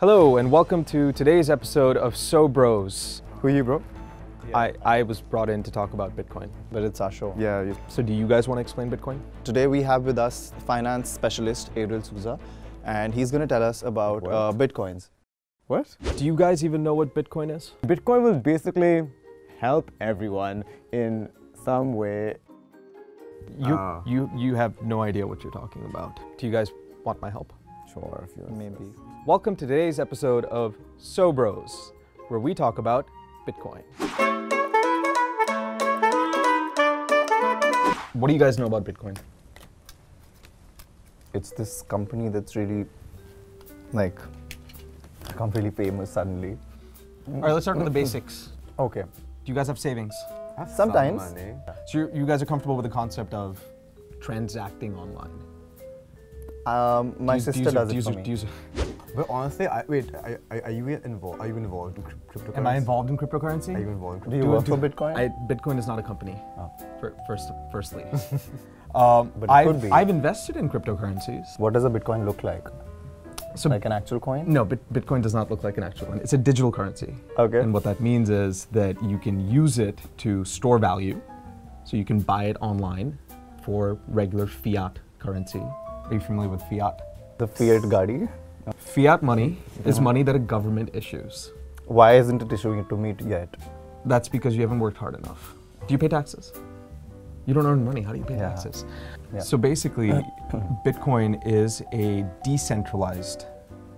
Hello and welcome to today's episode of So Bros. Who are you, bro? I was brought in to talk about Bitcoin. But it's our show. Yeah. So do you guys want to explain Bitcoin? Today we have with us finance specialist Ariel Souza, and he's going to tell us about Bitcoins. What? Do you guys even know what Bitcoin is? Bitcoin will basically help everyone in some way. You have no idea what you're talking about. Do you guys want my help? Sure, if you Maybe. Welcome to today's episode of So Bros, where we talk about Bitcoin. What do you guys know about Bitcoin? It's this company that's really, like, become really famous suddenly. All right, let's start with the basics. Okay. Do you guys have savings? Sometimes. Some money. So you guys are comfortable with the concept of transacting online? My sister does it for me. But honestly, are you involved? Are you involved in cryptocurrency? Am I involved in cryptocurrency? Are you involved in Do you work for Bitcoin? Bitcoin is not a company. Oh. Firstly, But it could be. I've invested in cryptocurrencies. What does a Bitcoin look like? So Like an actual coin? no, Bitcoin does not look like an actual one. It's a digital currency. Okay. And what that means is that you can use it to store value. So you can buy it online for regular fiat currency. Are you familiar with fiat? The fiat Gadi. Fiat money is money that a government issues. Why isn't it issuing it to me yet? That's because you haven't worked hard enough. Do you pay taxes? You don't earn money, how do you pay Yeah. taxes? Yeah. So basically, Bitcoin is a decentralized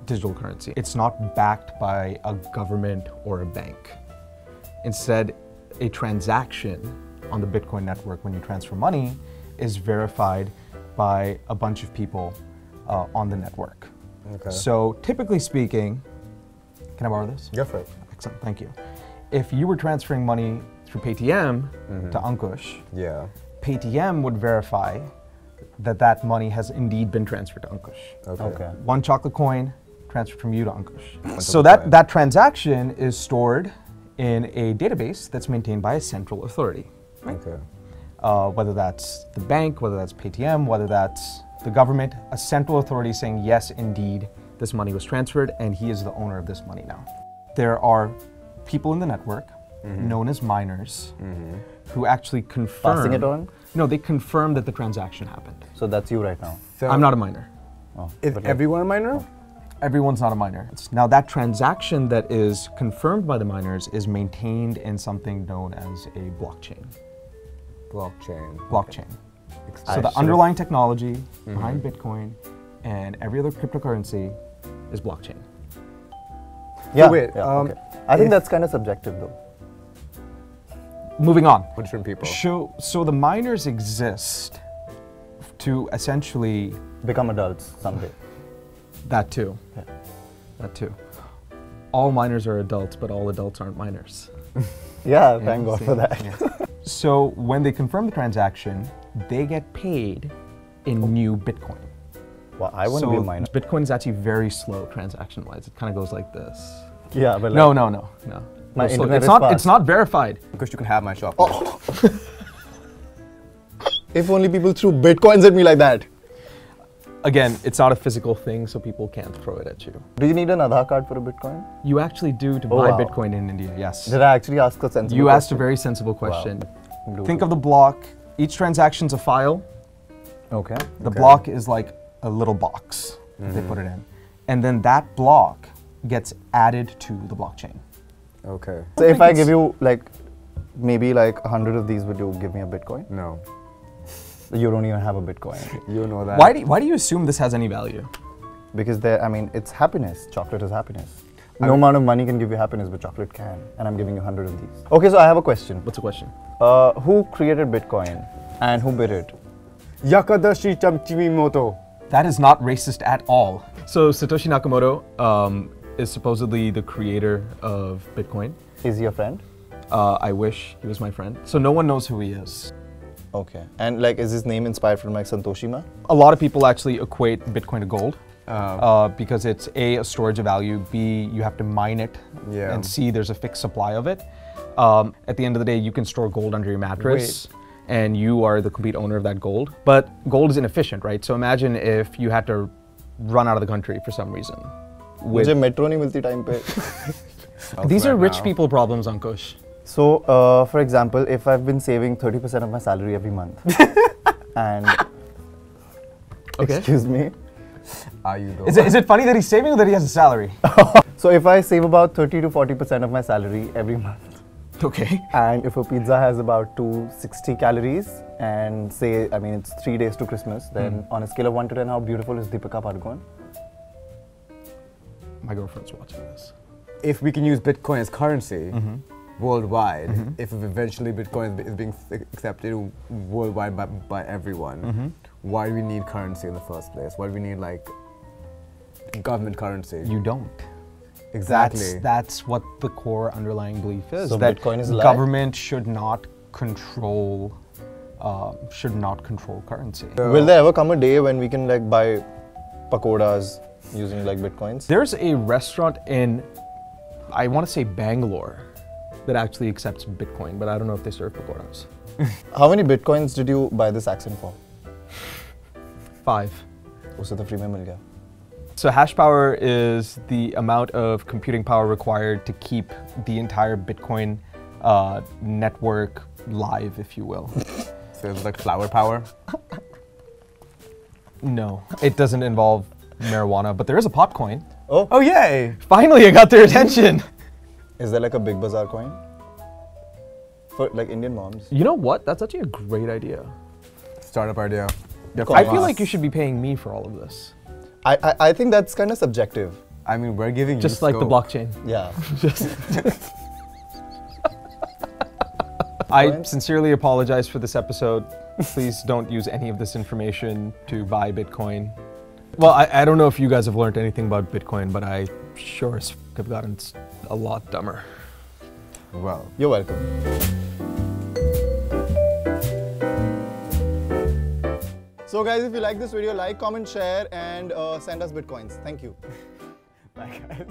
digital currency. It's not backed by a government or a bank. Instead, a transaction on the Bitcoin network when you transfer money is verified by a bunch of people on the network. Okay. So typically speaking, can I borrow this? Go for it. Excellent, thank you. If you were transferring money through Paytm to Ankush, Yeah. Paytm would verify that that money has indeed been transferred to Ankush. Okay. One chocolate coin transferred from you to Ankush. So chocolate that, coin. that transaction is stored in a database that's maintained by a central authority. Okay. Whether that's the bank, whether that's Paytm, whether that's the government, a central authority saying, yes, indeed, this money was transferred and he is the owner of this money now. There are people in the network known as miners who actually confirm. Passing it on? No, they confirm that the transaction happened. So that's you right now. So I'm not a miner. Oh, Is but like- everyone a miner? Everyone's not a miner. Now that transaction that is confirmed by the miners is maintained in something known as a blockchain. Blockchain. Blockchain. I So the should've- underlying technology behind Bitcoin and every other cryptocurrency is blockchain. Yeah. wait, yeah, okay. I think that's kind of subjective though. Moving on. For different people. So the miners exist to essentially Become adults someday. that too. Yeah. That too. All miners are adults, but all adults aren't miners. Yeah, thank God for that. So when they confirm the transaction, they get paid in new Bitcoin. Well, I want to So be a miner. Bitcoin is actually very slow transaction-wise. It kind of goes like this. Yeah, but like, No. My Go slow. internet It's is not. fast. It's not verified. Because you can have my shop. If only people threw bitcoins at me like that. Again, it's not a physical thing, so people can't throw it at you. Do you need an Aadhaar card for a bitcoin? You actually do to Oh, buy wow. Bitcoin in India. Yes. Did I actually ask a sensible You asked a question? very sensible question. Wow. Think of the block. Each transaction's a file. Okay. The block is like a little box that they put it in. And then that block gets added to the blockchain. Okay. So if I give you like maybe like 100 of these, would you give me a bitcoin? No. You don't even have a bitcoin. You know that. Why do you assume this has any value? Because it's happiness. Chocolate is happiness. No amount of money can give you happiness, but chocolate can. And I'm giving you 100 of these. Okay, so I have a question. What's the question? Who created Bitcoin and who bid it? Yakadashi Chamchimimoto. That is not racist at all. So Satoshi Nakamoto is supposedly the creator of Bitcoin. Is he a friend? I wish he was my friend. So no one knows who he is. Okay. And like, is his name inspired from like Santoshima? A lot of people actually equate Bitcoin to gold because it's A, storage of value, B, you have to mine it, Yeah. and C, there's a fixed supply of it. At the end of the day, you can store gold under your mattress. And you are the complete owner of that gold. But gold is inefficient, right? So imagine if you had to run out of the country for some reason. with... मुझे metro नहीं मिलती time पे. These are rich now. people problems, Ankush. So, for example, if I've been saving 30% of my salary every month, and Okay. excuse me, Are you though? Is it funny that he's saving or that he has a salary? so if I save about 30 to 40% of my salary every month, Okay. and if a pizza has about 260 calories, and say, I mean, it's 3 days to Christmas, then on a scale of 1 to 10, how beautiful is Deepika Padukone? My girlfriend's watching this. If we can use Bitcoin as currency worldwide, if eventually Bitcoin is being accepted worldwide by everyone, why do we need currency in the first place? Why do we need like government currency? You don't. Exactly. That's what the core underlying belief is. So that Bitcoin is a lie? government should not control currency. Will there ever come a day when we can like buy pakodas using like Bitcoins? There's a restaurant in, I want to say Bangalore, that actually accepts Bitcoin, but I don't know if they serve pakoras. How many Bitcoins did you buy this accent for? 5. उसे तो free में मिल गया. So hash power is the amount of computing power required to keep the entire Bitcoin network live, if you will. So it's like flower power? No, it doesn't involve marijuana, but there is a pot coin. Oh yay! Finally, I got their attention. Is there like a Big Bazaar coin? For like Indian moms? You know what? That's actually a great idea. Startup idea. I feel like you should be paying me for all of this. I think that's kind of subjective. I mean, we're giving Just you like the scope. blockchain. Yeah. I sincerely apologize for this episode. Please don't use any of this information to buy Bitcoin. Well, I don't know if you guys have learned anything about Bitcoin, but I sure as f have gotten a lot dumber. Well, You're welcome. So guys, if you like this video, like, comment, share, and send us Bitcoins. Thank you. bye guys.